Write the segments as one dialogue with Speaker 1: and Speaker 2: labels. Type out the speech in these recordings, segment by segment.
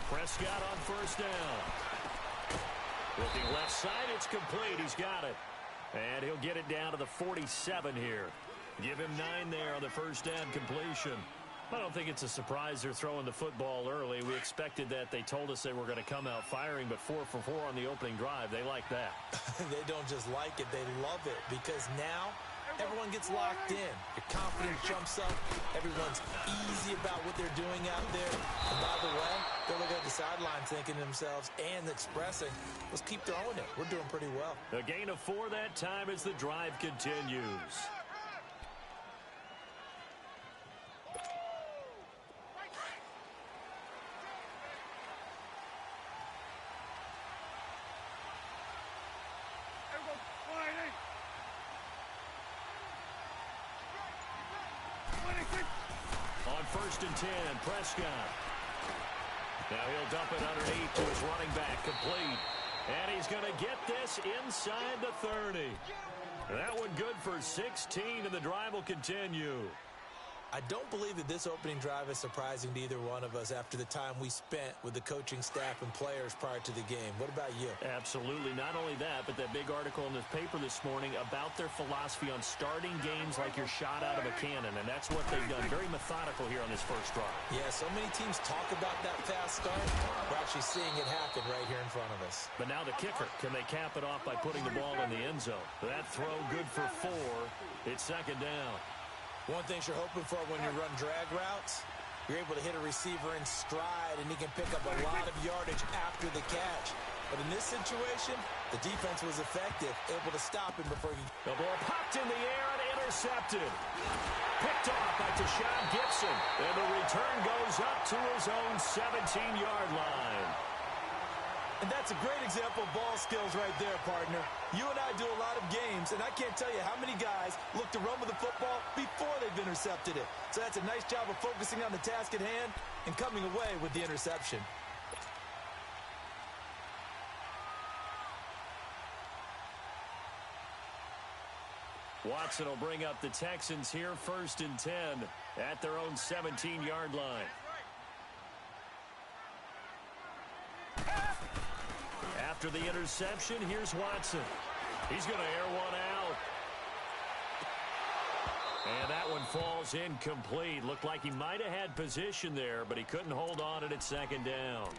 Speaker 1: Prescott on first down. Looking left side, it's complete. He's got it. And he'll get it down to the 47 here. Give him 9 there on the first down completion. I don't think it's a surprise they're throwing the football early. We expected that. They told us they were going to come out firing, but 4 for 4 on the opening drive. They like that.
Speaker 2: They don't just like it, they love it, because now everyone gets locked in. Your confidence jumps up. Everyone's easy about what they're doing out there. And by the way, they're looking at the sideline thinking to themselves and expressing, let's keep throwing it. We're doing pretty well.
Speaker 1: A gain of 4 that time as the drive continues. On first and 10, Prescott. Now he'll dump it underneath to his running back, complete. And he's going to get this inside the 30. That one good for 16, and the drive will continue.
Speaker 2: I don't believe that this opening drive is surprising to either one of us after the time we spent with the coaching staff and players prior to the game. What about you?
Speaker 1: Absolutely. Not only that, but that big article in the paper this morning about their philosophy on starting games like you're shot out of a cannon, and that's what they've done. Very methodical here on this first drive.
Speaker 2: Yeah, so many teams talk about that fast start. We're actually seeing it happen right here in front of us.
Speaker 1: But now the kicker. Can they cap it off by putting the ball in the end zone? That throw good for 4. It's second down.
Speaker 2: One thing you're hoping for when you run drag routes, you're able to hit a receiver in stride, and he can pick up a lot of yardage after the catch. But in this situation, the defense was effective, able to stop him before he...
Speaker 1: The ball popped in the air and intercepted. Picked off by Tashawn Gibson, and the return goes up to his own 17-yard line.
Speaker 2: And that's a great example of ball skills right there, partner. You and I do a lot of games, and I can't tell you how many guys look to run with the football before they've intercepted it. So that's a nice job of focusing on the task at hand and coming away with the interception.
Speaker 1: Watson will bring up the Texans here, first and 10 at their own 17-yard line. After the interception, here's Watson. He's going to air one out. And that one falls incomplete. Looked like he might have had position there, but he couldn't hold on it at second down.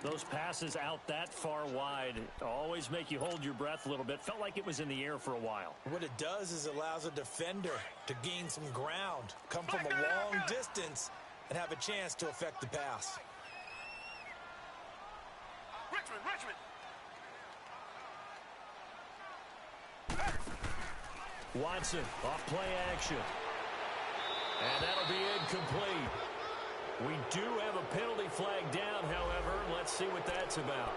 Speaker 1: Those passes out that far wide always make you hold your breath a little bit. Felt like it was in the air for a while.
Speaker 2: What it does is it allows a defender to gain some ground, come from a long distance, and have a chance to affect the pass.
Speaker 3: Richmond.
Speaker 1: Watson off play action. And that'll be incomplete. We do have a penalty flag down, however. Let's see what that's about.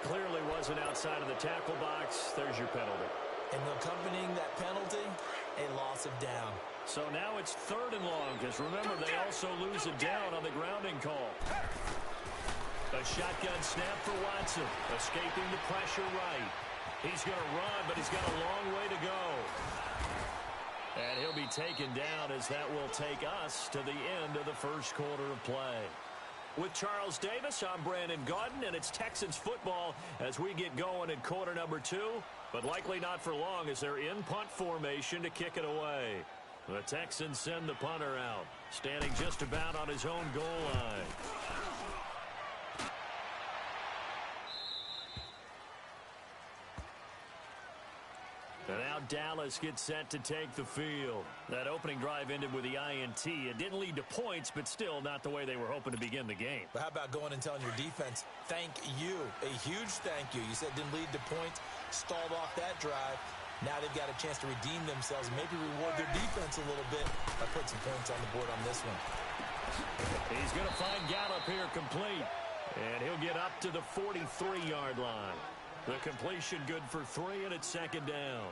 Speaker 1: Clearly wasn't outside of the tackle box. There's your penalty.
Speaker 2: And accompanying that penalty, a loss of down.
Speaker 1: So now it's 3rd and long, because remember, they also lose a down on the grounding call. A shotgun snap for Watson, escaping the pressure right. He's going to run, but he's got a long way to go. And he'll be taken down as that will take us to the end of the first quarter of play. With Charles Davis, I'm Brandon Gaudin, and it's Texans football as we get going in quarter number 2, but likely not for long as they're in punt formation to kick it away. The Texans send the punter out, standing just about on his own goal line. And now Dallas gets set to take the field. That opening drive ended with the INT. It didn't lead to points, but still not the way they were hoping to begin the game.
Speaker 2: But how about going and telling your defense, thank you, a huge thank you. You said it didn't lead to points, stalled off that drive. Now they've got a chance to redeem themselves and maybe reward their defense a little bit by putting some points on the board on this one.
Speaker 1: He's going to find Gallup here complete. And he'll get up to the 43-yard line. The completion good for 3, and it's second down.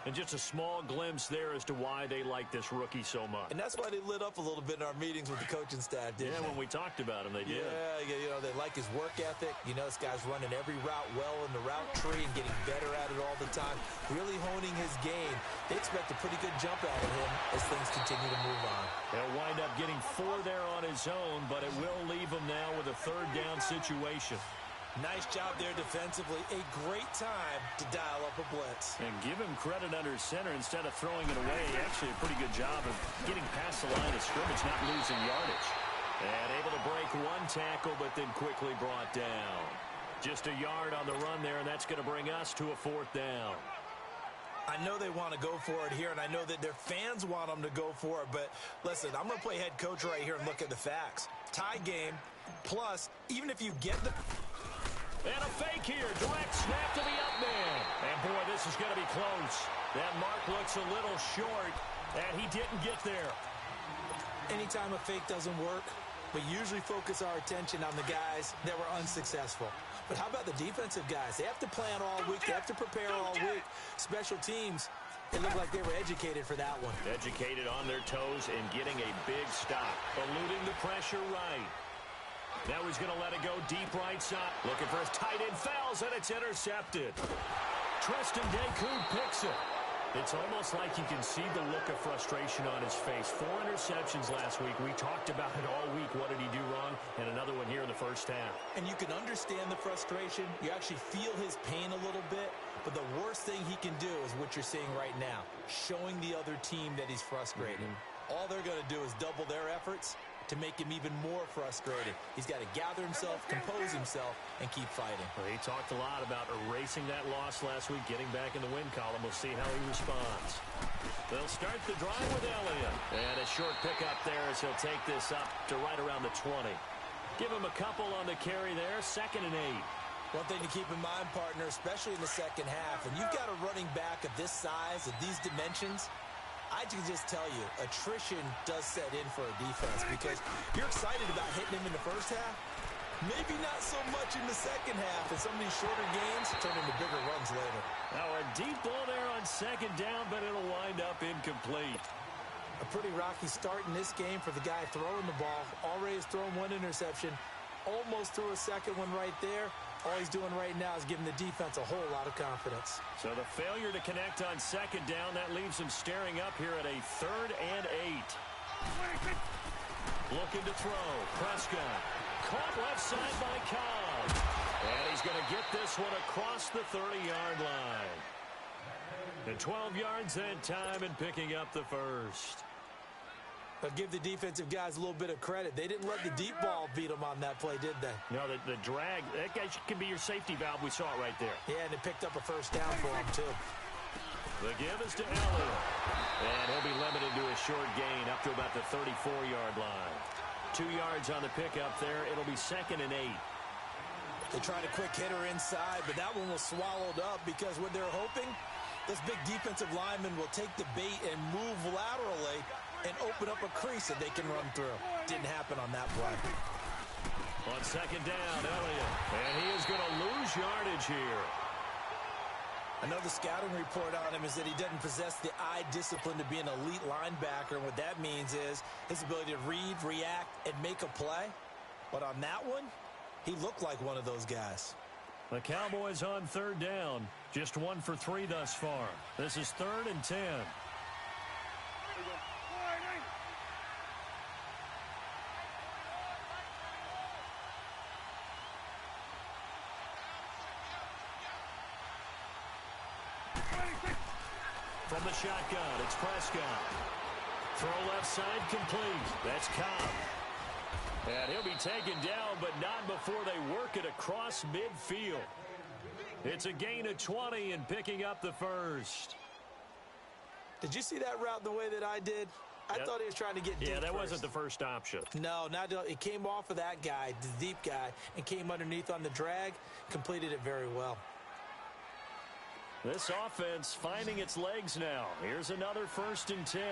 Speaker 1: And just a small glimpse there as to why they like this rookie so much.
Speaker 2: And that's why they lit up a little bit in our meetings with the coaching staff, didn't they?
Speaker 1: When we talked about him, they did.
Speaker 2: Yeah, they like his work ethic. This guy's running every route well in the route tree and getting better at it all the time, really honing his game. They expect a pretty good jump out of him as things continue to move on.
Speaker 1: He'll wind up getting 4 there on his own, but it will leave him now with a 3rd down situation.
Speaker 2: Nice job there defensively. A great time to dial up a blitz.
Speaker 1: And give him credit under center instead of throwing it away. Actually, a pretty good job of getting past the line of scrimmage, not losing yardage. And able to break 1 tackle, but then quickly brought down. Just a yard on the run there, and that's going to bring us to a 4th down.
Speaker 2: I know they want to go for it here, and I know that their fans want them to go for it, but listen, I'm going to play head coach right here and look at the facts. Tie game, plus, even if you get the...
Speaker 1: And a fake here. Direct snap to the up man. And, boy, this is going to be close. That mark looks a little short, and he didn't get there.
Speaker 2: Anytime a fake doesn't work, we usually focus our attention on the guys that were unsuccessful. But how about the defensive guys? They have to plan all week. They have to prepare all week. Special teams, it looked like they were educated for that one.
Speaker 1: Educated on their toes and getting a big stop. Eluding the pressure right. Now he's going to let it go deep right side. Looking for his tight end, fouls, and it's intercepted. Tristan Deku picks it. It's almost like you can see the look of frustration on his face. 4 interceptions last week. We talked about it all week. What did he do wrong? And another one here in the first half.
Speaker 2: And you can understand the frustration. You actually feel his pain a little bit. But the worst thing he can do is what you're seeing right now, showing the other team that he's frustrated. All they're going to do is double their efforts to make him even more frustrated. He's got to gather himself, compose himself, and keep fighting.
Speaker 1: Well, he talked a lot about erasing that loss last week, getting back in the win column. We'll see how he responds. They'll start the drive with Elliott. And a short pickup there as he'll take this up to right around the 20. Give him a couple on the carry there, 2nd and 8.
Speaker 2: One thing to keep in mind, partner, especially in the second half, and you've got a running back of this size, of these dimensions, I can just tell you, attrition does set in for a defense because you're excited about hitting him in the first half. Maybe not so much in the second half, and some of these shorter gains turn into bigger runs later.
Speaker 1: Now a deep ball there on 2nd down, but it'll wind up incomplete.
Speaker 2: A pretty rocky start in this game for the guy throwing the ball. Already has thrown 1 interception. Almost threw a 2nd one right there. All he's doing right now is giving the defense a whole lot of confidence.
Speaker 1: So the failure to connect on 2nd down, that leaves him staring up here at a 3rd and 8. Looking to throw. Prescott. Caught left side by Cobb. And he's going to get this one across the 30-yard line. And 12 yards that time and picking up the first.
Speaker 2: But give the defensive guys a little bit of credit. They didn't let the deep ball beat them on that play, did they?
Speaker 1: No, the drag, that guy can be your safety valve. We saw it right there.
Speaker 2: Yeah, and they picked up a 1st down for him, too.
Speaker 1: The give is to Elliott. And he'll be limited to a short gain up to about the 34-yard line. 2 yards on the pickup there. It'll be 2nd and 8.
Speaker 2: They tried a quick hitter inside, but that one was swallowed up because what they're hoping, those big defensive linemen will take the bait and move laterally and open up a crease that they can run through. Didn't happen on that play.
Speaker 1: On 2nd down, Elliott. And he is going to lose yardage here.
Speaker 2: Another scouting report on him is that he doesn't possess the eye discipline to be an elite linebacker. And what that means is his ability to read, react, and make a play. But on that one, he looked like one of those guys.
Speaker 1: The Cowboys on 3rd down. Just 1 for 3 thus far. This is 3rd and 10. From the shotgun, it's Prescott. Throw left side complete. That's Cobb. And he'll be taken down, but not before they work it across midfield. It's a gain of 20 and picking up the first.
Speaker 2: Did you see that route the way that I did? I thought he was trying to get deep.
Speaker 1: Yeah, that
Speaker 2: first.
Speaker 1: wasn't the first option.
Speaker 2: No, it came off of that guy, the deep guy, and came underneath on the drag, completed it very well.
Speaker 1: This offense finding its legs now. Here's another 1st and 10.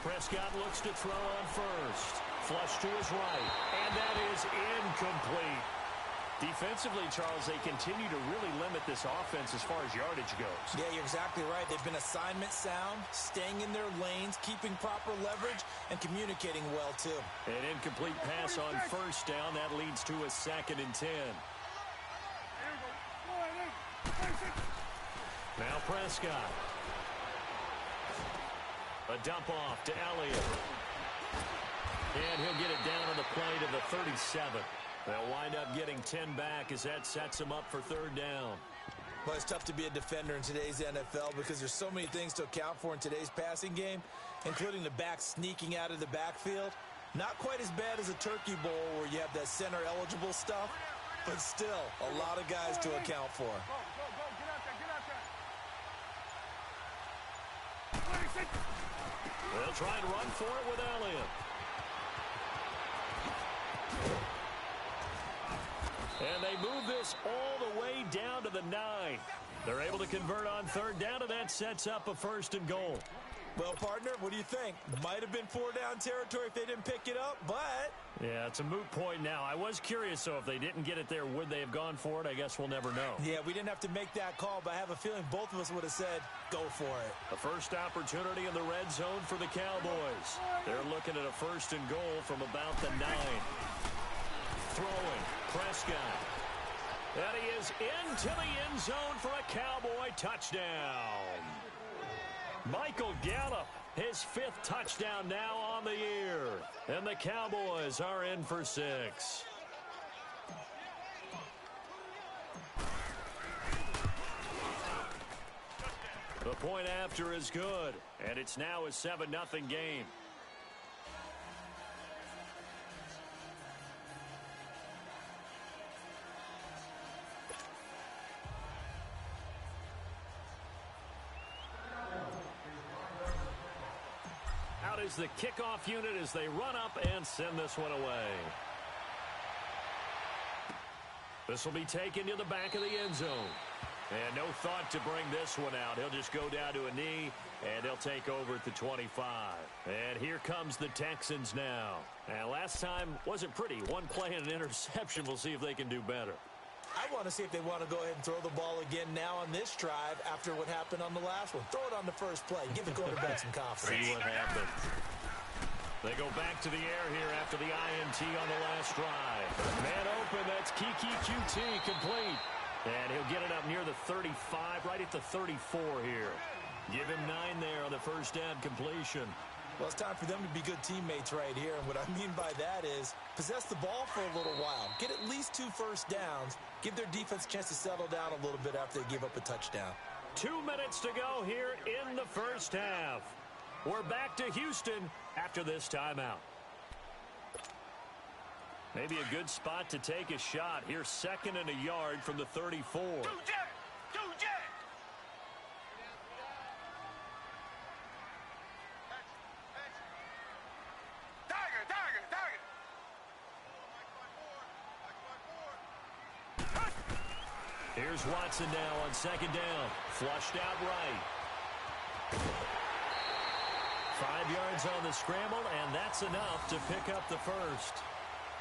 Speaker 1: Prescott looks to throw on 1st. Flush to his right, and that is incomplete. Defensively, Charles, they continue to really limit this offense as far as yardage goes.
Speaker 2: Yeah, you're exactly right. They've been assignment sound, staying in their lanes, keeping proper leverage, and communicating well, too.
Speaker 1: An incomplete pass on first down. That leads to a 2nd and 10. Now Prescott. A dump off to Elliott. And he'll get it down on the play to the 37. They'll wind up getting 10 back as that sets him up for 3rd down.
Speaker 2: Well, it's tough to be a defender in today's NFL because there's so many things to account for in today's passing game, including the back sneaking out of the backfield. Not quite as bad as a turkey bowl where you have that center-eligible stuff, but still a lot of guys to account for.
Speaker 1: They'll try and run for it with Elliott. And they move this all the way down to the 9. They're able to convert on 3rd down, and that sets up a 1st and goal.
Speaker 2: Well, partner, what do you think? Might have been 4-down territory if they didn't pick it up, but...
Speaker 1: Yeah, it's a moot point now. I was curious, so if they didn't get it there, would they have gone for it? I guess we'll never know.
Speaker 2: Yeah, we didn't have to make that call, but I have a feeling both of us would have said, go for it.
Speaker 1: A first opportunity in the red zone for the Cowboys. They're looking at a 1st and goal from about the 9. Throwing, Prescott. And he is into the end zone for a Cowboy touchdown. Michael Gallup, his 5th touchdown now on the year. And the Cowboys are in for 6. The point after is good, and it's now a 7-0 game. Out is the kickoff unit as they run up and send this one away. This will be taken to the back of the end zone. And no thought to bring this one out. He'll just go down to a knee, and they'll take over at the 25. And here comes the Texans now. And last time wasn't pretty. One play and an interception. We'll see if they can do better.
Speaker 2: I want to see if they want to go ahead and throw the ball again now on this drive after what happened on the last one. Throw it on the first play. Give the quarterback some confidence.
Speaker 1: See what happens. They go back to the air here after the INT on the last drive. Man open, that's Kiki QT complete. And he'll get it up near the 35, right at the 34 here. Give him 9 there on the first down completion.
Speaker 2: Well, it's time for them to be good teammates right here. And what I mean by that is possess the ball for a little while. Get at least 2 first downs. Give their defense a chance to settle down a little bit after they give up a touchdown.
Speaker 1: 2 minutes to go here in the first half. We're back to Houston after this timeout. Maybe a good spot to take a shot. Here's 2nd and a yard from the 34. Here's Watson now on 2nd down. Flushed out right. 5 yards on the scramble, and that's enough to pick up the first.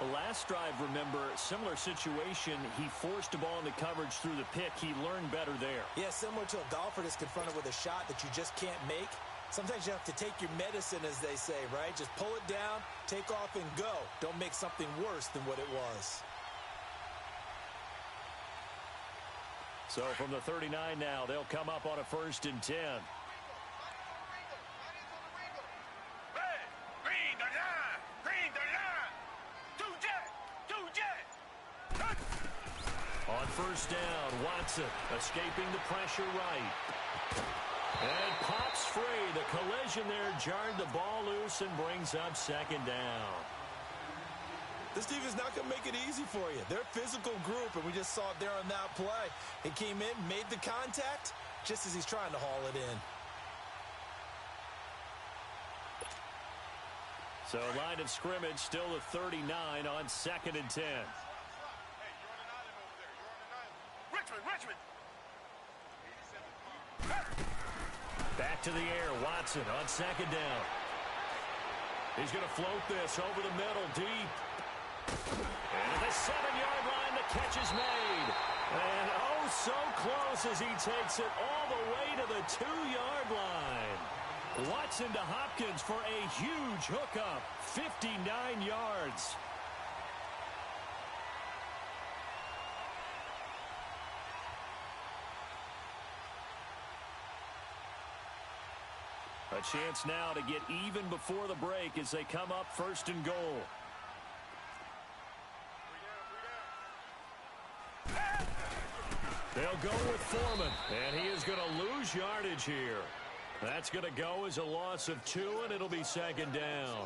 Speaker 1: The last drive, remember, similar situation. He forced the ball into coverage through the pick. He learned better there.
Speaker 2: Yeah, similar to a golfer that's confronted with a shot that you just can't make. Sometimes you have to take your medicine, as they say, right? Just pull it down, take off, and go. Don't make something worse than what it was.
Speaker 1: So from the 39 now, they'll come up on a 1st and 10. On 1st down, Watson escaping the pressure right. And pops free. The collision there jarred the ball loose and brings up 2nd down.
Speaker 2: This defense is not going to make it easy for you. They're a physical group, and we just saw it there on that play. He came in, made the contact, just as he's trying to haul it in.
Speaker 1: So line of scrimmage still at 39 on 2nd and 10.
Speaker 3: Richmond.
Speaker 1: Back to the air, Watson on 2nd down. He's going to float this over the middle, deep. And at the 7-yard line, the catch is made. And oh, so close as he takes it all the way to the 2-yard line. Watson to Hopkins for a huge hookup, 59 yards. A chance now to get even before the break as they come up 1st and goal. They'll go with Foreman, and he is going to lose yardage here. That's going to go as a loss of 2, and it'll be 2nd down.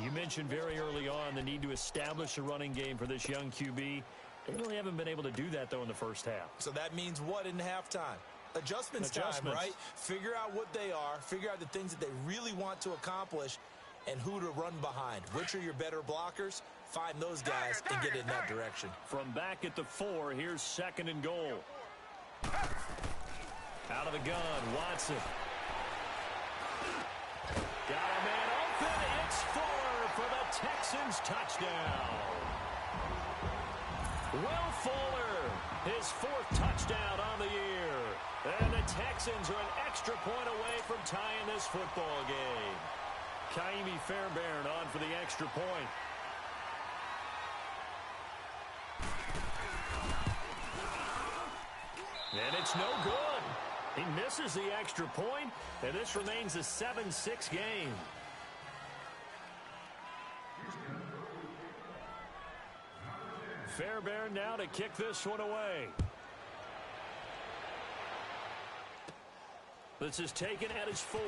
Speaker 1: You mentioned very early on the need to establish a running game for this young QB. They really haven't been able to do that, though, in the first half.
Speaker 2: So that means what in halftime? Adjustments time, right? Figure out what they are, figure out the things that they really want to accomplish, and who to run behind. Which are your better blockers? Find those guys and get in that direction.
Speaker 1: From back at the 4, here's 2nd and goal. Out of the gun, Watson. Got a man open. It's Fuller for the Texans touchdown. Will Fuller, his 4th touchdown on the year. And the Texans are an extra point away from tying this football game. Kaimi Fairbairn on for the extra point. And it's no good. He misses the extra point, and this remains a 7-6 game. Fairbairn now to kick this one away. This is taken at his 4.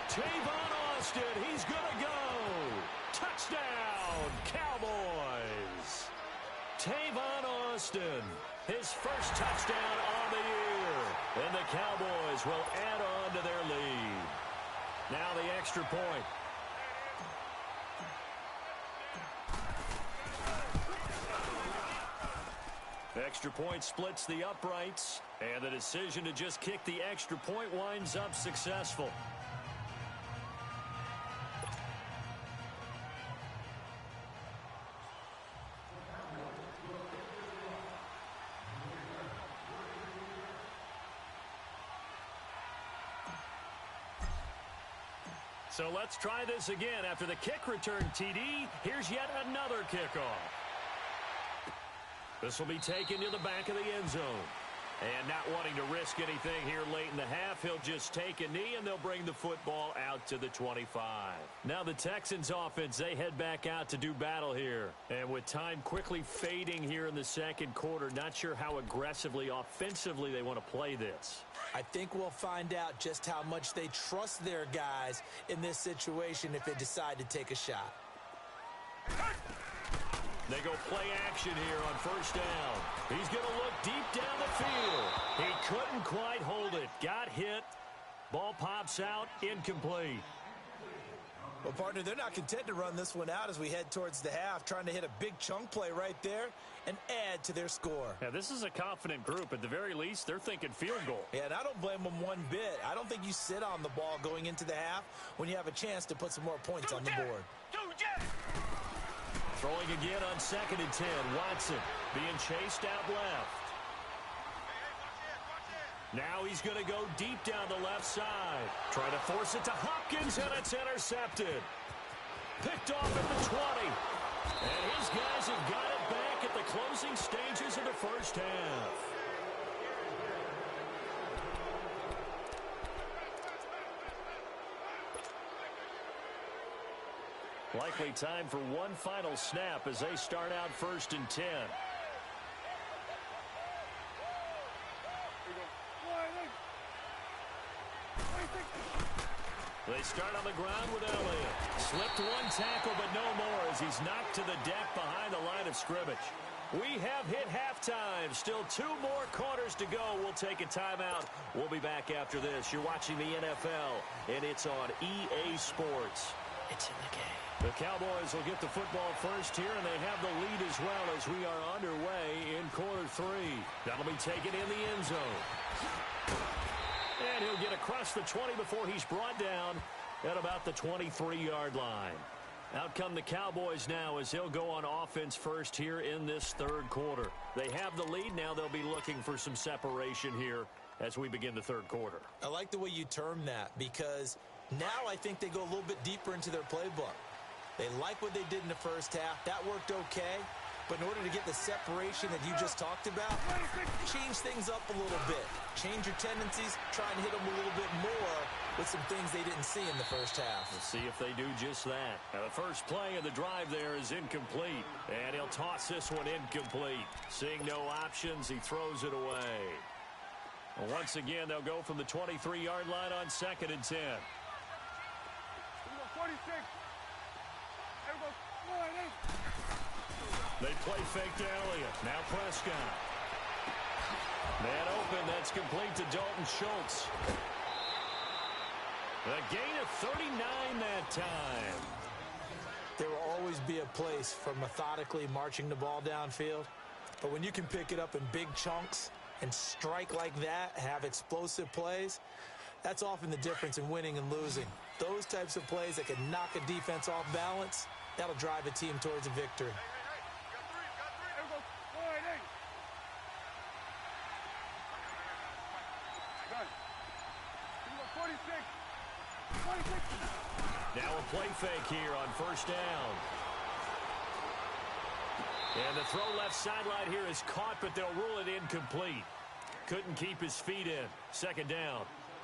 Speaker 1: Tavon Austin, he's going to go. Touchdown, Cowboys. Tavon Austin, his 1st touchdown on the year. And the Cowboys will add on to their lead. Now the extra point. Extra point splits the uprights, and the decision to just kick the extra point winds up successful. So let's try this again. After the kick return, TD, here's yet another kickoff. This will be taken to the back of the end zone. And not wanting to risk anything here late in the half, he'll just take a knee, and they'll bring the football out to the 25. Now the Texans offense, they head back out to do battle here. And with time quickly fading here in the 2nd quarter, not sure how aggressively, offensively they want to play this.
Speaker 2: I think we'll find out just how much they trust their guys in this situation if they decide to take a shot.
Speaker 1: They go play action here on 1st down. He's going to look deep down the field. He couldn't quite hold it. Got hit. Ball pops out. Incomplete.
Speaker 2: Well, partner, they're not content to run this one out as we head towards the half, trying to hit a big chunk play right there and add to their score.
Speaker 1: Yeah, this is a confident group. At the very least, they're thinking field goal.
Speaker 2: Yeah, and I don't blame them one bit. I don't think you sit on the ball going into the half when you have a chance to put some more points on the board.
Speaker 1: Throwing again on 2nd and 10. Watson being chased out left. Now he's going to go deep down the left side. Trying to force it to Hopkins, and it's intercepted. Picked off at the 20. And his guys have got it back at the closing stages of the 1st half. Likely time for one final snap as they start out 1st and 10. They start on the ground with Elliott. Slipped one tackle, but no more as he's knocked to the deck behind the line of scrimmage. We have hit halftime. Still 2 more quarters to go. We'll take a timeout. We'll be back after this. You're watching the NFL, and it's on EA Sports. It's in the game. The Cowboys will get the football first here, and they have the lead as well as we are underway in quarter 3. That'll be taken in the end zone. And he'll get across the 20 before he's brought down at about the 23-yard line. Out come the Cowboys now as they'll go on offense first here in this third quarter. They have the lead. Now they'll be looking for some separation here as we begin the third quarter.
Speaker 2: I like the way you term that because now I think they go a little bit deeper into their playbook. They like what they did in the first half. That worked okay. But in order to get the separation that you just talked about, change things up a little bit. Change your tendencies. Try and hit them a little bit more with some things they didn't see in the first half.
Speaker 1: We'll see if they do just that. Now, the first play of the drive there is incomplete. And he'll toss this one incomplete. Seeing no options, he throws it away. And once again, they'll go from the 23-yard line on 2nd and 10.
Speaker 3: 46.
Speaker 1: They play fake to Elliott. Now Prescott. Man open. That's complete to Dalton Schultz. A gain of 39 that time.
Speaker 2: There will always be a place for methodically marching the ball downfield. But when you can pick it up in big chunks and strike like that, have explosive plays, that's often the difference in winning and losing. Those types of plays that can knock a defense off balance, that'll drive a team towards a victory.
Speaker 1: Now a play fake here on first down. And the throw left sideline here is caught, but they'll rule it incomplete. Couldn't keep his feet in. 2nd down.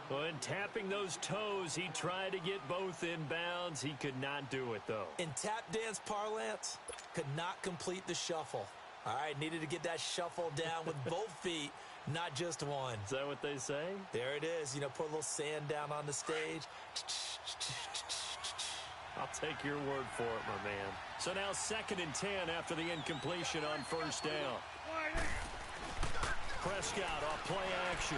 Speaker 1: When tapping those toes, he tried to get both in bounds. He could not do it, though.
Speaker 2: In tap dance parlance, could not complete the shuffle. All right, needed to get that shuffle down with both feet, not just one.
Speaker 1: Is that what they say?
Speaker 2: There it is. You know, put a little sand down on the stage.
Speaker 1: I'll take your word for it, my man. So now 2nd and 10 after the incompletion on first down. Prescott off play action.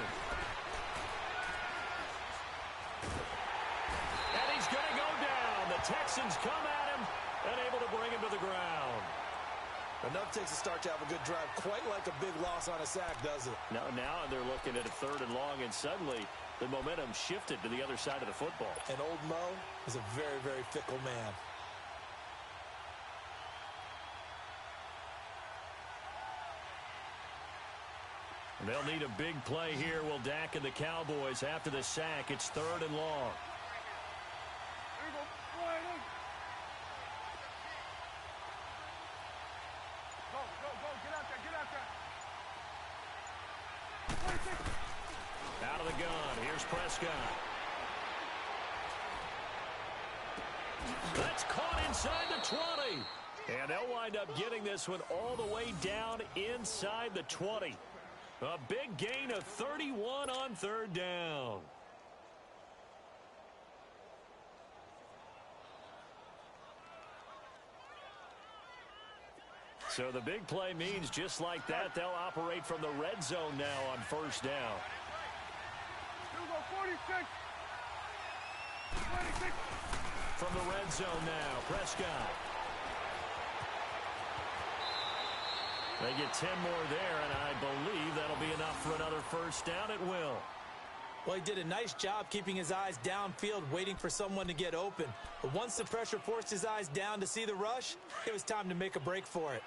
Speaker 1: And he's going to go down. The Texans come at him and able to bring him to the ground.
Speaker 2: Enough takes a start to have a good drive. Quite like a big loss on a sack, does it?
Speaker 1: Now they're looking at a 3rd and long, and suddenly the momentum shifted to the other side of the football.
Speaker 2: And old Mo is a very, very fickle man.
Speaker 1: They'll need a big play here. Will Dak and the Cowboys after the sack. It's 3rd and long. Out of the gun. Here's Prescott. That's caught inside the 20. And they'll wind up getting this one all the way down inside the 20. A big gain of 31 on 3rd down. So the big play means just like that, they'll operate from the red zone now on first down.
Speaker 3: 46.
Speaker 1: From the red zone now, Prescott. They get 10 more there, and I believe that'll be enough for another first down. It will.
Speaker 2: Well, he did a nice job keeping his eyes downfield, waiting for someone to get open. But once the pressure forced his eyes down to see the rush, it was time to make a break for it.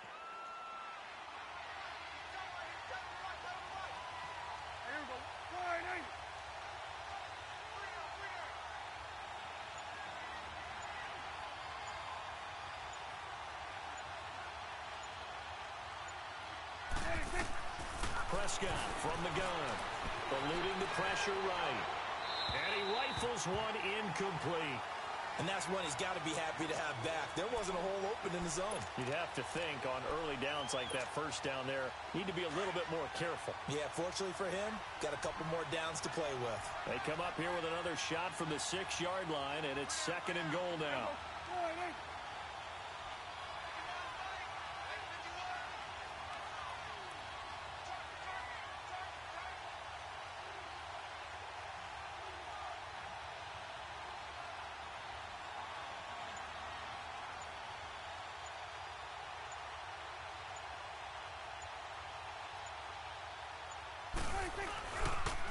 Speaker 1: Prescott from the gun, eluding the pressure right. And he rifles one incomplete.
Speaker 2: And that's one he's got to be happy to have back. There wasn't a hole open in the zone.
Speaker 1: You'd have to think on early downs like that first down there, need to be a little bit more careful.
Speaker 2: Yeah, fortunately for him, got a couple more downs to play with.
Speaker 1: They come up here with another shot from the 6-yard line, and it's 2nd and goal now.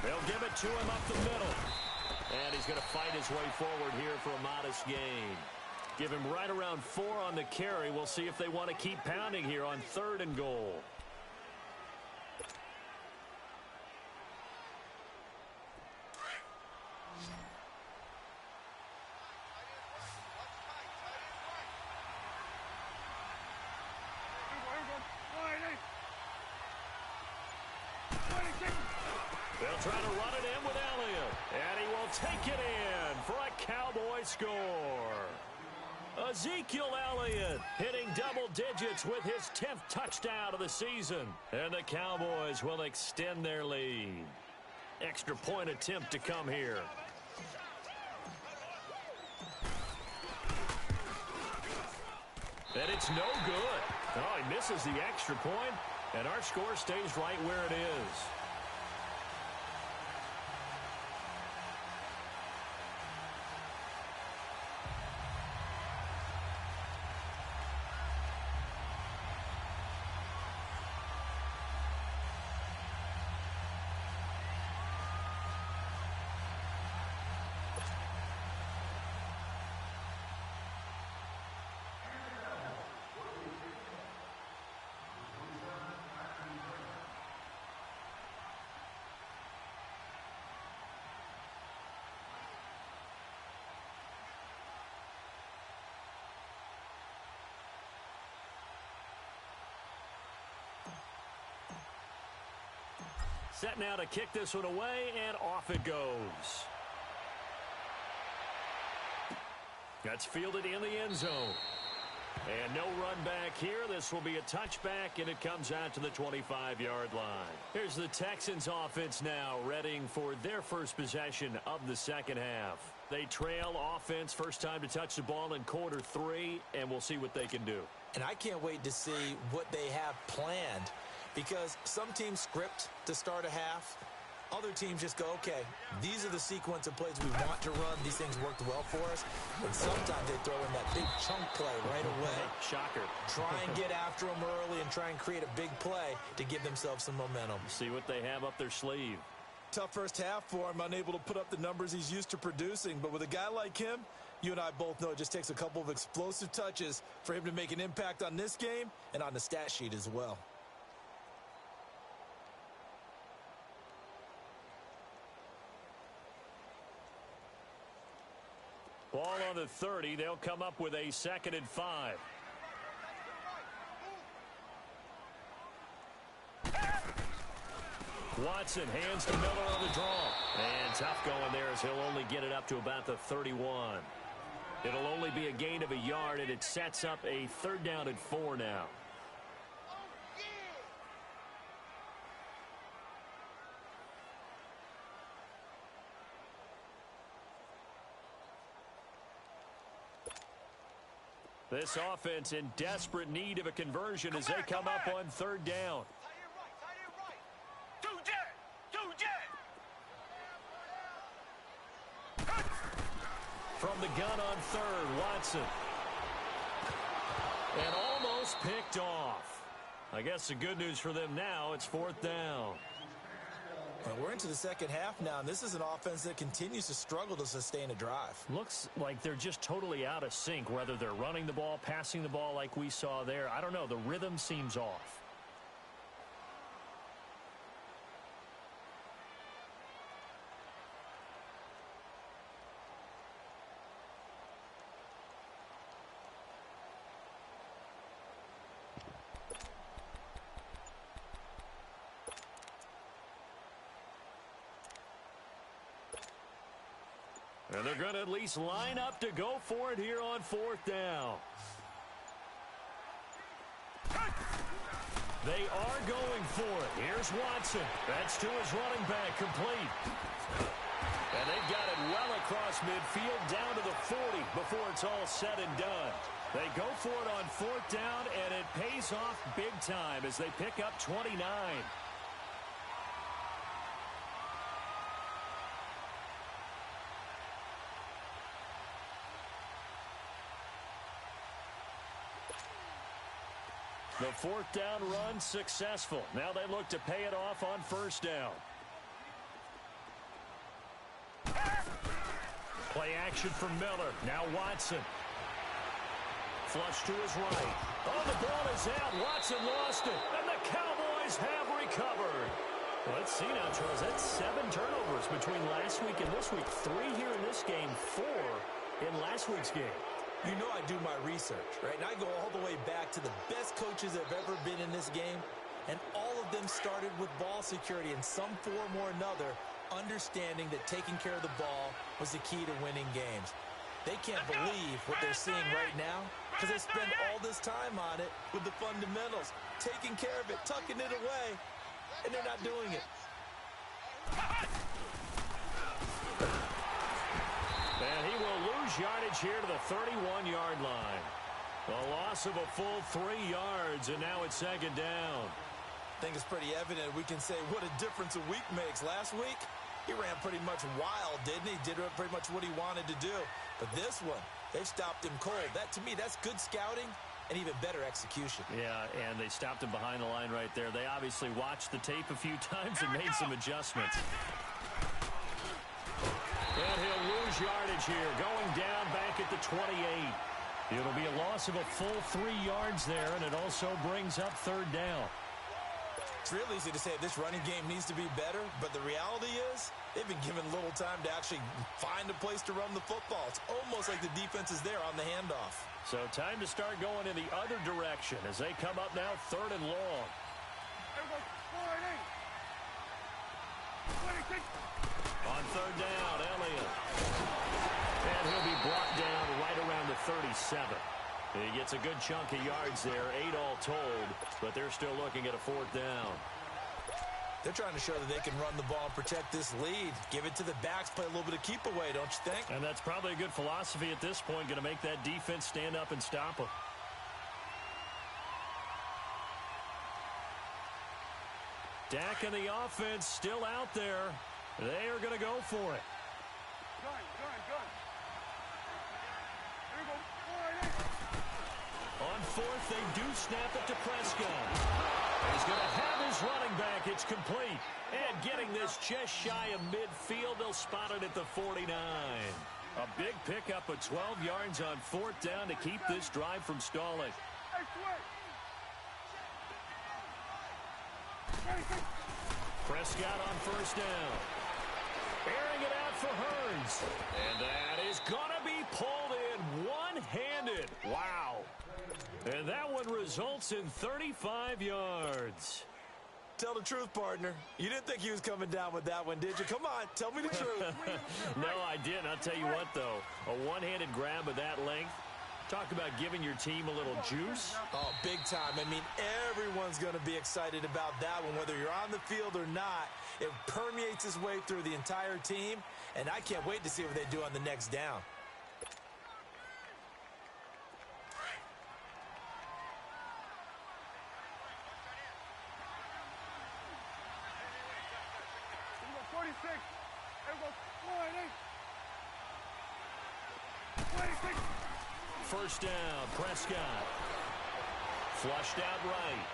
Speaker 1: They'll give it to him up the middle. And he's going to fight his way forward here for a modest gain. Give him right around 4 on the carry. We'll see if they want to keep pounding here on 3rd and goal. They'll try to run it in with Elliott. And he will take it in for a Cowboy score. Ezekiel Elliott hitting double digits with his 10th touchdown of the season. And the Cowboys will extend their lead. Extra point attempt to come here. And it's no good. Oh, he misses the extra point, and our score stays right where it is. Set now to kick this one away, and off it goes. That's fielded in the end zone. And no run back here. This will be a touchback, and it comes out to the 25-yard line. Here's the Texans offense now, readying for their first possession of the second half. They trail offense, first time to touch the ball in quarter 3, and we'll see what they can do.
Speaker 2: And I can't wait to see what they have planned, because some teams script to start a half. Other teams just go, okay, these are the sequence of plays we want to run. These things worked well for us. And sometimes they throw in that big chunk play right away.
Speaker 1: Shocker.
Speaker 2: Try and get after them early and try and create a big play to give themselves some momentum.
Speaker 1: See what they have up their sleeve.
Speaker 2: Tough first half for him, unable to put up the numbers he's used to producing. But with a guy like him, you and I both know it just takes a couple of explosive touches for him to make an impact on this game and on the stat sheet as well.
Speaker 1: Ball on the 30. They'll come up with a 2nd and 5. Watson hands to Miller on the draw. And tough going there as he'll only get it up to about the 31. It'll only be a gain of a yard, and it sets up a 3rd down and 4 now. This offense in desperate need of a conversion as they come up on 3rd down. From the gun on 3rd, Watson. And almost picked off. I guess the good news for them now, it's 4th down.
Speaker 2: Well, we're into the second half now, and this is an offense that continues to struggle to sustain a drive.
Speaker 1: Looks like they're just totally out of sync, whether they're running the ball, passing the ball like we saw there. I don't know. The rhythm seems off. And they're going to at least line up to go for it here on 4th down. They are going for it. Here's Watson. That's to his running back, complete. And they've got it well across midfield, down to the 40 before it's all said and done. They go for it on 4th down, and it pays off big time as they pick up 29. The 4th down run successful. Now they look to pay it off on 1st down. protection from Miller. Now Watson. Flush to his right. Oh, the ball is out. Watson lost it. And the Cowboys have recovered. Let's see now, Charles. That's 7 turnovers between last week and this week. 3 here in this game, 4 in last week's game.
Speaker 2: You know I do my research, right? And I go all the way back to the best coaches that have ever been in this game. And all of them started with ball security in some form or another, understanding that taking care of the ball was the key to winning games. They can't believe what they're seeing right now because they spend all this time on it with the fundamentals, taking care of it, tucking it away, and they're not doing it.
Speaker 1: And he will lose yardage here to the 31-yard line. A loss of a full 3 yards, and now it's second down.
Speaker 2: I think it's pretty evident we can say what a difference a week makes. Last week, he ran pretty much wild, didn't he? Did pretty much what he wanted to do. But this one, they've stopped him cold. That, to me, that's good scouting and even better execution.
Speaker 1: Yeah, and they stopped him behind the line right there. They obviously watched the tape a few times and made some adjustments. And he'll lose yardage here, going down back at the 28. It'll be a loss of a full 3 yards there, and it also brings up third down.
Speaker 2: It's real easy to say this running game needs to be better, but the reality is they've been given little time to actually find a place to run the football. It's almost like the defense is there on the handoff.
Speaker 1: So time to start going in the other direction as they come up now third and long. On third down, Elliott. And he'll be brought down right around the 37. He gets a good chunk of yards there, 8 all told, but they're still looking at a 4th down.
Speaker 2: They're trying to show that they can run the ball and protect this lead. Give it to the backs, play a little bit of keep away, don't you think?
Speaker 1: And that's probably a good philosophy at this point, going to make that defense stand up and stop them. Dak and the offense still out there. They are going to go for it.
Speaker 3: Gun. Here we go.
Speaker 1: On 4th, they do snap it to Prescott. He's going to have his running back. It's complete. And getting this just shy of midfield, they'll spot it at the 49. A big pickup of 12 yards on 4th down to keep this drive from stalling. Prescott on 1st down. Airing it out for Hurns. And that is going to be pulled in one-handed. Wow. And that one results in 35 yards.
Speaker 2: Tell the truth, partner. You didn't think he was coming down with that one, did you? Come on, tell me the truth.
Speaker 1: No, I didn't. I'll tell you what, though. A one-handed grab of that length. Talk about giving your team a little juice.
Speaker 2: Oh, big time. I mean, everyone's going to be excited about that one, whether you're on the field or not. It permeates its way through the entire team, and I can't wait to see what they do on the next down.
Speaker 1: First down, Prescott. Flushed out right.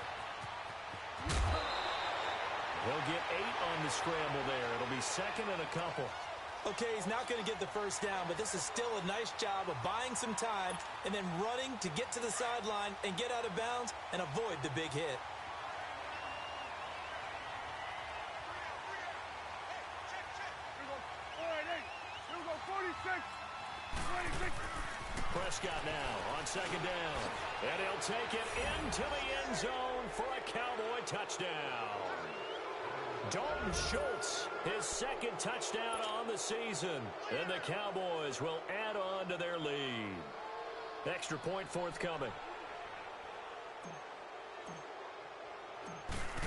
Speaker 1: He'll get 8 on the scramble there. It'll be second and a couple.
Speaker 2: Okay, he's not going to get the first down, but this is still a nice job of buying some time and then running to get to the sideline and get out of bounds and avoid the big hit.
Speaker 1: Prescott now on second down. And he'll take it into the end zone for a Cowboy touchdown. Dalton Schultz, his second touchdown on the season. And the Cowboys will add on to their lead. Extra point forthcoming.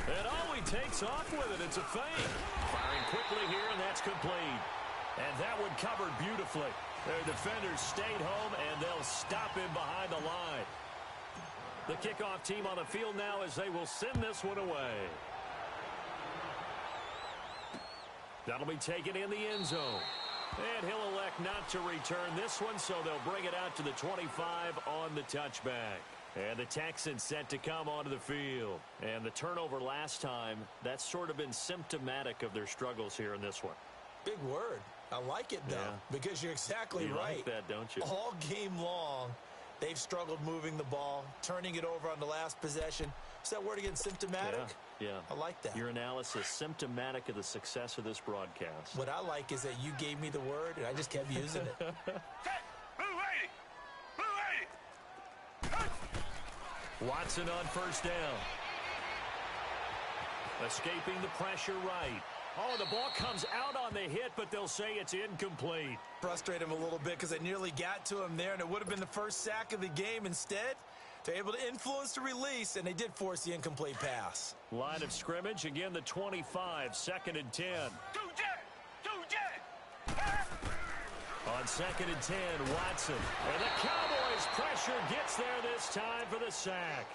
Speaker 1: And he takes off with it. It's a fake. Firing quickly here, and that's complete. And that one covered beautifully. Their defenders stayed home, and they'll stop him behind the line. The kickoff team on the field now as they will send this one away. That'll be taken in the end zone. And he'll elect not to return this one, so they'll bring it out to the 25 on the touchback. And the Texans set to come onto the field. And the turnover last time, that's sort of been symptomatic of their struggles here in this one.
Speaker 2: Big word. I like it, though, because you're exactly right.
Speaker 1: You like that, don't you?
Speaker 2: All game long, they've struggled moving the ball, turning it over on the last possession. Is that word again, symptomatic?
Speaker 1: Yeah.
Speaker 2: I like that.
Speaker 1: Your analysis, symptomatic of the success of this broadcast.
Speaker 2: What I like is that you gave me the word, and I just kept using it.
Speaker 1: Watson on first down. Escaping the pressure right. Oh, the ball comes out on the hit, but they'll say it's incomplete.
Speaker 2: Frustrate him a little bit because they nearly got to him there, and it would have been the first sack of the game. Instead, they're able to influence the release, and they did force the incomplete pass.
Speaker 1: Line of scrimmage, again the 25, 2nd and 10. On 2nd and 10, Watson. And the Cowboys' pressure gets there this time for the sack.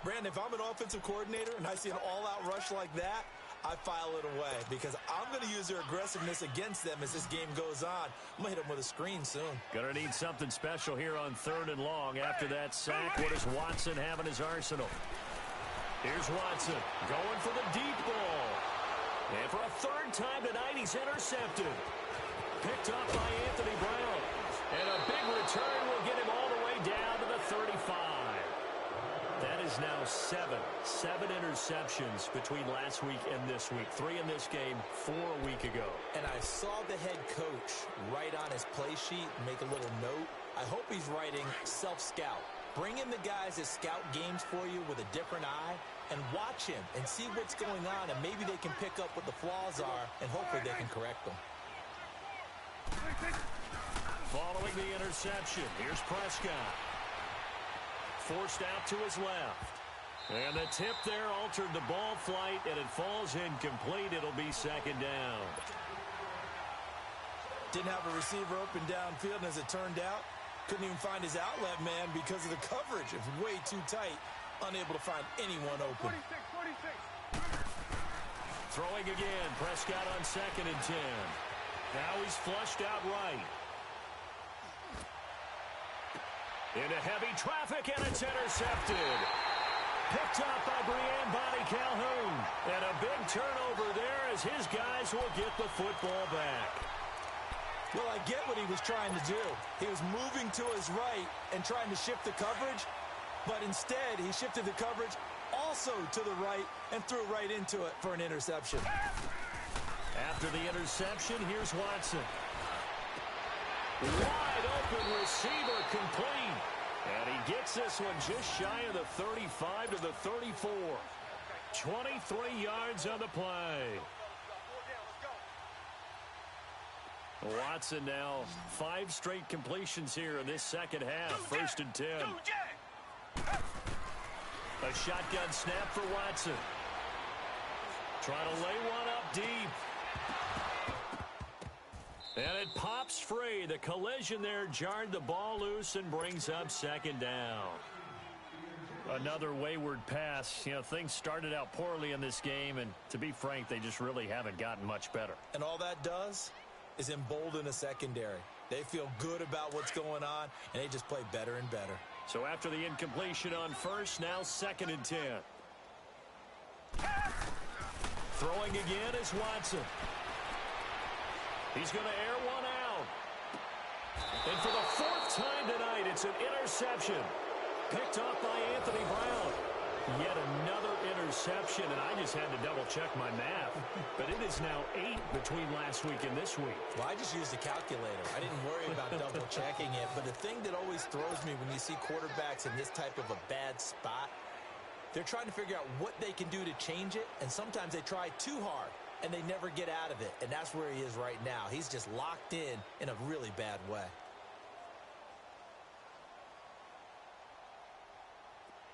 Speaker 2: Brandon, if I'm an offensive coordinator and I see an all-out rush like that, I file it away because I'm going to use their aggressiveness against them as this game goes on. I'm going to hit them with a screen soon.
Speaker 1: Going to need something special here on 3rd and long. After that sack, what does Watson have in his arsenal? Here's Watson going for the deep ball. And for a 3rd time tonight, he's intercepted. Picked up by Anthony Brown. And a big return will get him all the way down to the 35. That is now 7 interceptions between last week and this week. 3 in this game, 4 a week ago.
Speaker 2: And I saw the head coach write on his play sheet, make a little note. I hope he's writing self-scout. Bring in the guys that scout games for you with a different eye and watch him and see what's going on, and maybe they can pick up what the flaws are, and hopefully they can correct them.
Speaker 1: Following the interception, here's Prescott. Forced out to his left. And the tip there altered the ball flight, and it falls incomplete. It'll be 2nd down.
Speaker 2: Didn't have a receiver open downfield, and as it turned out, couldn't even find his outlet man because of the coverage. It was way too tight, unable to find anyone open.
Speaker 3: 46.
Speaker 1: Throwing again, Prescott on 2nd and 10. Now he's flushed out right. Into heavy traffic, and it's intercepted. Picked up by Brian Calhoun. And a big turnover there as his guys will get the football back.
Speaker 2: Well, I get what he was trying to do. He was moving to his right and trying to shift the coverage, but instead he shifted the coverage also to the right and threw right into it for an interception.
Speaker 1: After the interception, here's Watson. Wide open receiver complete. And he gets this one just shy of the 35 to the 34. 23 yards on the play. Watson now 5 straight completions here in this second half. 1st and 10. A shotgun snap for Watson. Trying to lay one up deep. And it pops free. The collision there jarred the ball loose and brings up 2nd down. Another wayward pass. You know, things started out poorly in this game, and to be frank, they just really haven't gotten much better.
Speaker 2: And all that does is embolden a secondary. They feel good about what's going on, and they just play better and better.
Speaker 1: So after the incompletion on 1st, now 2nd and 10. Throwing again is Watson. He's going to air one out. And for the 4th time tonight, it's an interception. Picked up by Anthony Brown. Yet another interception, and I just had to double-check my math. But it is now 8 between last week and this week.
Speaker 2: Well, I just used a calculator. I didn't worry about double-checking it. But the thing that always throws me when you see quarterbacks in this type of a bad spot, they're trying to figure out what they can do to change it, and sometimes they try too hard, and they never get out of it. And that's where he is right now. He's just locked in a really bad way.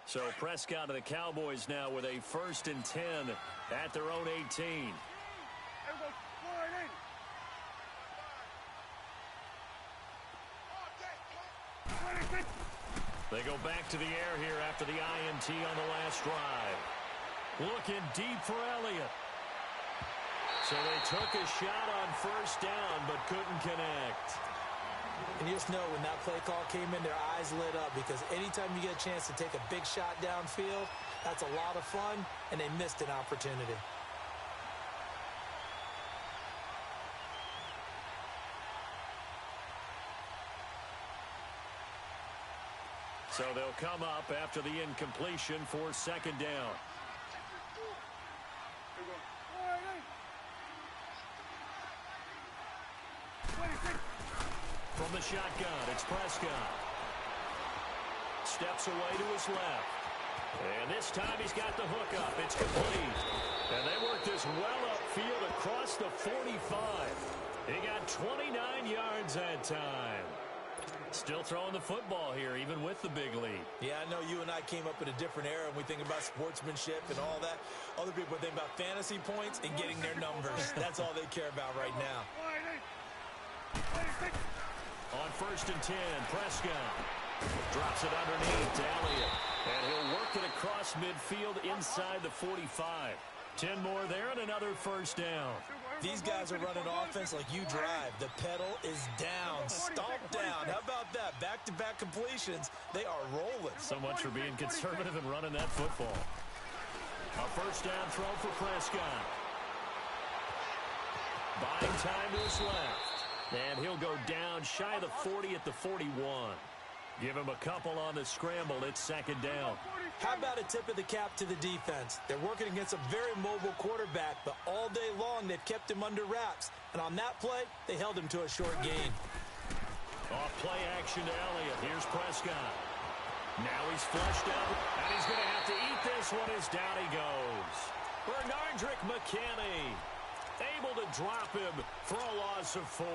Speaker 1: So Prescott and the Cowboys now with a 1st and 10 at their own 18. They go back to the air here after the INT on the last drive. Looking deep for Elliott. So they took a shot on 1st down but couldn't connect.
Speaker 2: And you just know when that play call came in, their eyes lit up, because anytime you get a chance to take a big shot downfield, that's a lot of fun, and they missed an opportunity.
Speaker 1: So they'll come up after the incompletion for second down. From the shotgun, it's Prescott. Steps away to his left. And this time he's got the hook up. It's complete. And they work this well upfield across the 45. He got 29 yards that time. Still throwing the football here, even with the big lead.
Speaker 2: Yeah, I know you and I came up in a different era, and we think about sportsmanship and all that. Other people think about fantasy points and getting their numbers. That's all they care about right now.
Speaker 1: On 1st and 10, Prescott drops it underneath to Elliott. And he'll work it across midfield inside the 45. 10 more there and another first down.
Speaker 2: These guys are running offense like you drive. The pedal is down, stomped down. How about that? Back-to-back completions. They are rolling.
Speaker 1: So much for being conservative and running that football. A first down throw for Prescott. Buying time to his left. And he'll go down shy of the 40 at the 41. Give him a couple on the scramble. It's second down.
Speaker 2: How about a tip of the cap to the defense? They're working against a very mobile quarterback, but all day long they've kept him under wraps. And on that play, they held him to a short gain.
Speaker 1: Off play action to Elliott. Here's Prescott. Now he's flushed out, and he's going to have to eat this one as down he goes. Bernardrick McKinney able to drop him for a loss of 4.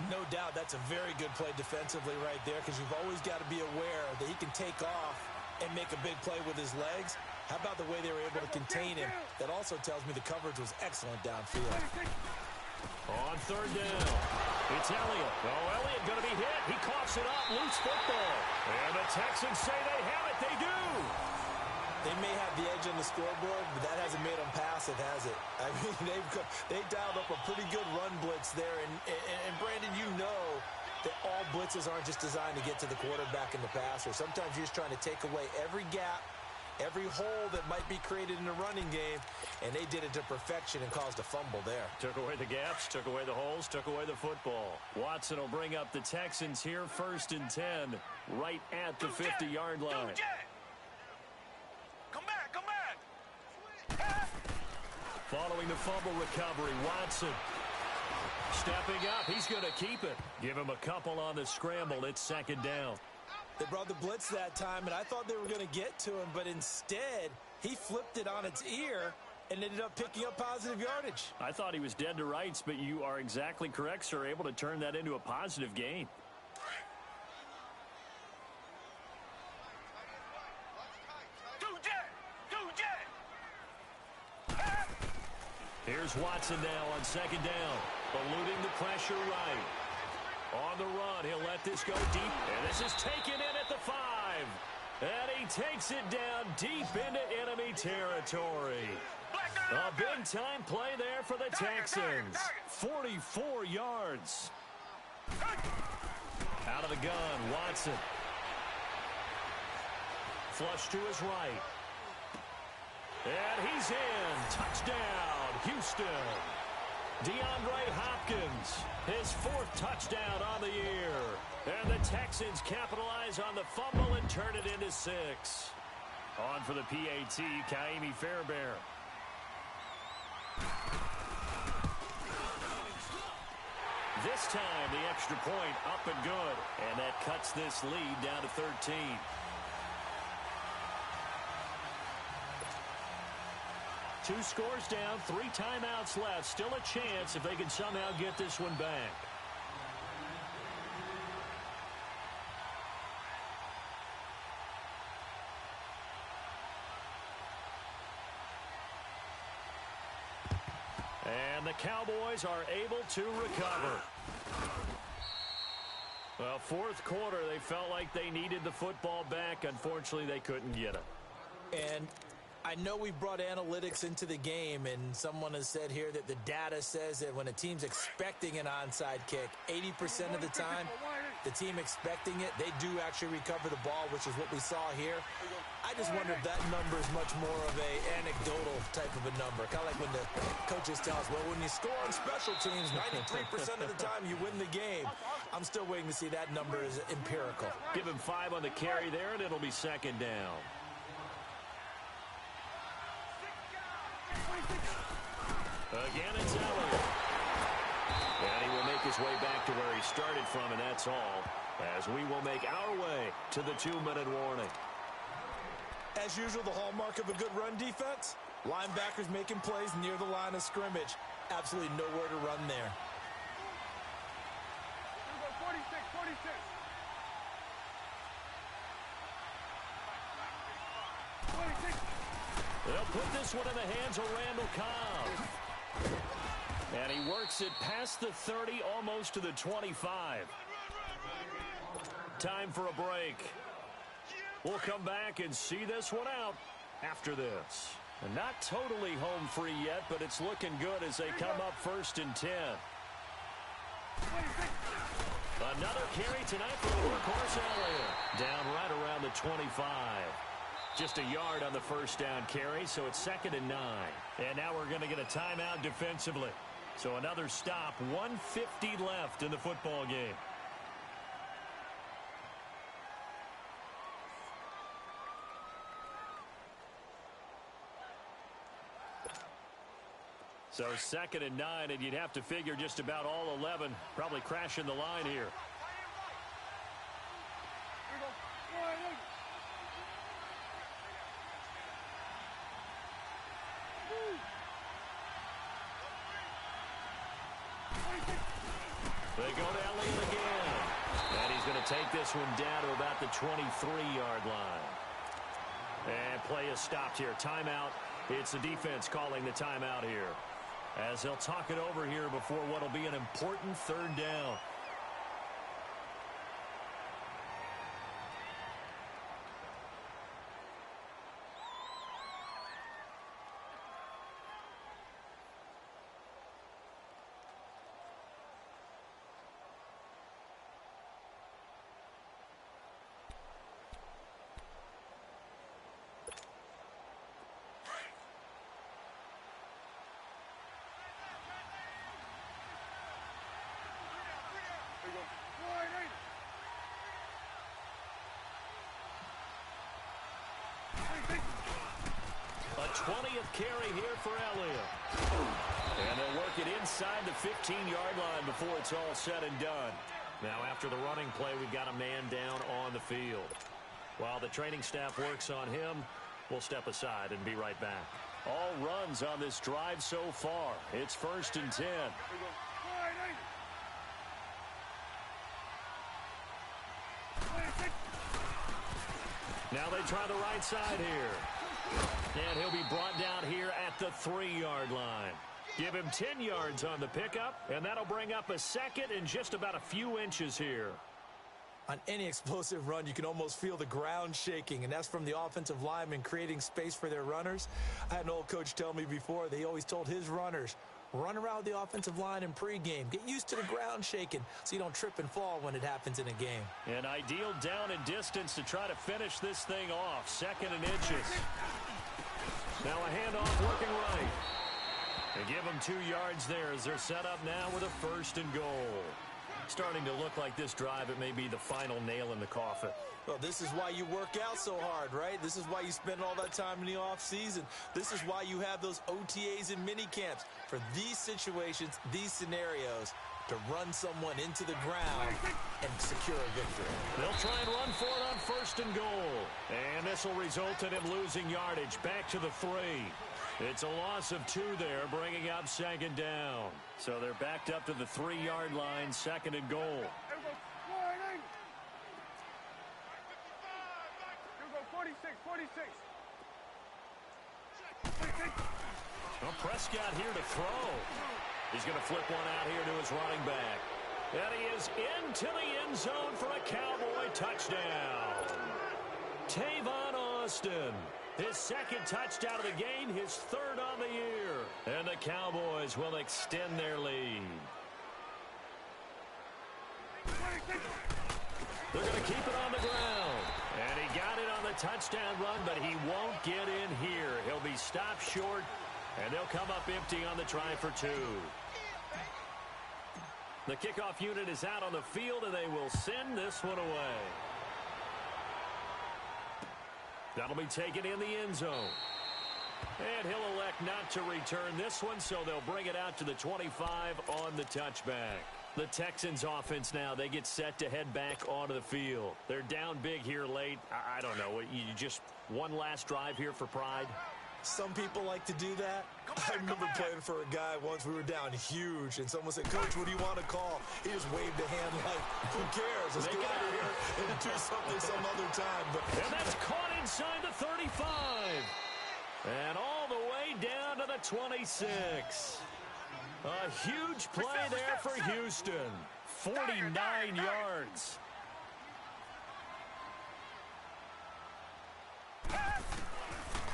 Speaker 2: No doubt that's a very good play defensively right there, because you've always got to be aware that he can take off and make a big play with his legs. How about the way they were able to contain him? That also tells me the coverage was excellent downfield.
Speaker 1: On 3rd down, it's Elliott. Oh, Elliott going to be hit. He coughs it up, loose football. And the Texans say they have it. They do.
Speaker 2: They may have the edge on the scoreboard, but that hasn't made them pass it, has it? I mean, they've dialed up a pretty good run blitz there. And Brandon, you know that all blitzes aren't just designed to get to the quarterback and the passer. Sometimes you're just trying to take away every gap, every hole that might be created in the running game, and they did it to perfection and caused a fumble there.
Speaker 1: Took away the gaps, took away the holes, took away the football. Watson will bring up the Texans here, 1st and 10, right at the 50-yard line.
Speaker 3: Come back, come back.
Speaker 1: Following the fumble recovery, Watson stepping up. He's going to keep it. Give him a couple on the scramble. It's second down.
Speaker 2: They brought the blitz that time, and I thought they were going to get to him, but instead, he flipped it on its ear and ended up picking up positive yardage.
Speaker 1: I thought he was dead to rights, but you are exactly correct, sir. Able to turn that into a positive gain. Here's Watson now on second down, eluding the pressure right. On the run, he'll let this go deep, and this is taken in at the 5. And he takes it down deep into enemy territory. A big-time play there for the Texans. 44 yards. Out of the gun, Watson. Flush to his right. And he's in. Touchdown, Houston. DeAndre Hopkins, his 4th touchdown on the year. And the Texans capitalize on the fumble and turn it into 6. On for the PAT, Kaimi Fairbairn. This time, the extra point up and good. And that cuts this lead down to 13. Two scores down, 3 timeouts left. Still a chance if they can somehow get this one back. And the Cowboys are able to recover. Well, 4th quarter, they felt like they needed the football back. Unfortunately, they couldn't get it.
Speaker 2: And I know we brought analytics into the game, and someone has said here that the data says that when a team's expecting an onside kick, 80% of the time, the team expecting it, they do actually recover the ball, which is what we saw here. I just wonder if that number is much more of a anecdotal type of a number. Kind of like when the coaches tell us, well, when you score on special teams, 93% of the time you win the game. I'm still waiting to see that number as empirical.
Speaker 1: Give him 5 on the carry there, and it'll be second down. Again, it's Elliott. And he will make his way back to where he started from, and that's all, as we will make our way to the 2-minute warning.
Speaker 2: As usual, the hallmark of a good run defense, linebackers making plays near the line of scrimmage. Absolutely nowhere to run there.
Speaker 3: 46.
Speaker 1: They'll put this one in the hands of Randall Cobb. And he works it past the 30, almost to the 25. Time for a break. We'll come back and see this one out after this. And not totally home free yet, but it's looking good as they come up 1st and 10. Another carry tonight for the workhorse Elliott. Down right around the 25. Just a yard on the first down carry, so it's 2nd and 9. And now we're going to get a timeout defensively. So another stop, 1:50 left in the football game. So 2nd and 9, and you'd have to figure just about all 11 probably crashing the line here. They go to Elliott again. And he's going to take this one down to about the 23-yard line. And play is stopped here. Timeout. It's the defense calling the timeout here, as they'll talk it over here before what will be an important 3rd down. A 20th carry here for Elliott. And they'll work it inside the 15-yard line before it's all said and done. Now, after the running play, we've got a man down on the field. While the training staff works on him, we'll step aside and be right back. All runs on this drive so far. It's 1st and 10. Now they try the right side here. And he'll be brought down here at the 3-yard line. Give him 10 yards on the pickup, and that'll bring up a 2nd and just about a few inches here.
Speaker 2: On any explosive run, you can almost feel the ground shaking, and that's from the offensive linemen creating space for their runners. I had an old coach tell me before, they always told his runners, run around the offensive line in pregame. Get used to the ground shaking so you don't trip and fall when it happens in a game.
Speaker 1: An ideal down and distance to try to finish this thing off. 2nd and inches. Now a handoff working right. They give them 2 yards there as they're set up now with a 1st and goal. Starting to look like this drive, it may be the final nail in the coffin.
Speaker 2: Well, this is why you work out so hard, right? This is why you spend all that time in the offseason. This is why you have those OTAs and mini camps. For these situations, these scenarios, to run someone into the ground and secure a victory.
Speaker 1: They'll try and run for it on 1st and goal. And this will result in him losing yardage back to the 3. It's a loss of 2 there, bringing up 2nd down. So they're backed up to the 3-yard line, 2nd and goal.
Speaker 3: 46.
Speaker 1: Well, Prescott here to throw. He's going to flip one out here to his running back. And he is into the end zone for a Cowboy touchdown. Tavon Austin. His 2nd touchdown of the game, his 3rd on the year. And the Cowboys will extend their lead. They're going to keep it on the ground. And he got it on the touchdown run, but he won't get in here. He'll be stopped short, and they'll come up empty on the try for 2. The kickoff unit is out on the field, and they will send this one away. That'll be taken in the end zone. And he'll elect not to return this one, so they'll bring it out to the 25 on the touchback. The Texans offense now, they get set to head back onto the field. They're down big here late. I don't know. You just one last drive here for pride?
Speaker 2: Some people like to do that. I remember playing for a guy once. We were down huge, and someone said, "Coach, what do you want to call?" He just waved a hand like, "Who cares? Let's get out of here and do something some other time."
Speaker 1: And that's caught inside the 35. And all the way down to the 26. A huge play there for Houston. 49 yards.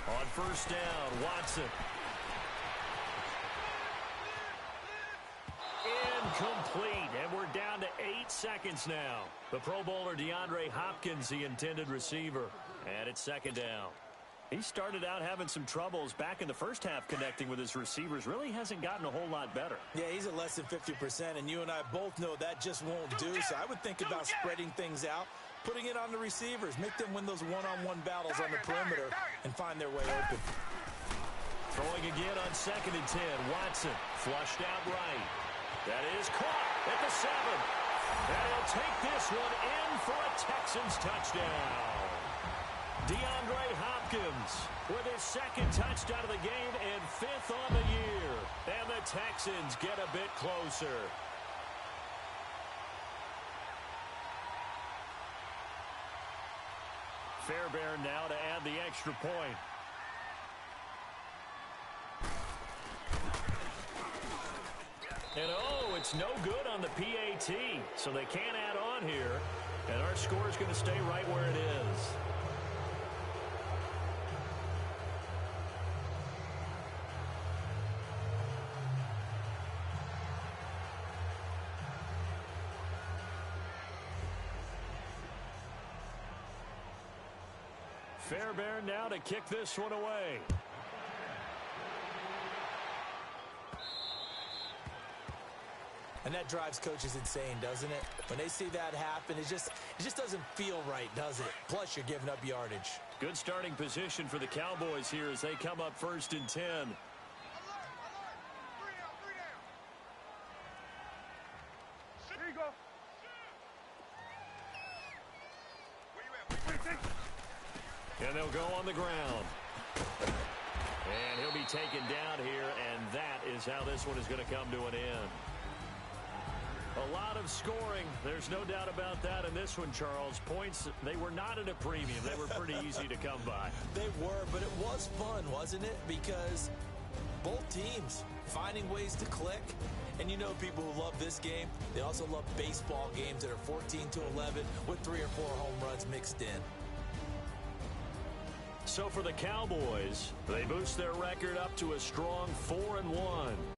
Speaker 1: On first down, Watson. Incomplete, and we're down to 8 seconds now. The Pro Bowler DeAndre Hopkins, the intended receiver. And it's second down. He started out having some troubles back in the first half connecting with his receivers. Really hasn't gotten a whole lot better.
Speaker 2: Yeah, he's at less than 50%, and you and I both know that just won't do. So I would think about spreading things out, putting it on the receivers, make them win those one-on-one battles on the perimeter and find their way open.
Speaker 1: Throwing again on 2nd and 10. Watson flushed out right. That is caught at the 7. And he'll take this one in for a Texans touchdown. DeAndre Hopkins with his 2nd touchdown of the game and 5th on the year. And the Texans get a bit closer. Fairbairn now to add the extra point. And oh, it's no good on the PAT. So they can't add on here. And our score is going to stay right where it is. Fairbairn now to kick this one away.
Speaker 2: And that drives coaches insane, doesn't it? When they see that happen, it just doesn't feel right, does it? Plus, you're giving up yardage.
Speaker 1: Good starting position for the Cowboys here as they come up 1st and 10.
Speaker 3: Alert, alert. 3 down, 3 down. Here you go. Where you at?
Speaker 1: And they'll go on the ground. And he'll be taken down here, and that is how this one is going to come to an end. A lot of scoring. There's no doubt about that in this one, Charles. Points, they were not at a premium. They were pretty easy to come by.
Speaker 2: They were, but it was fun, wasn't it? Because both teams finding ways to click. And you know people who love this game, they also love baseball games that are 14-11 with 3 or 4 home runs mixed in.
Speaker 1: So for the Cowboys, they boost their record up to a strong 4-1.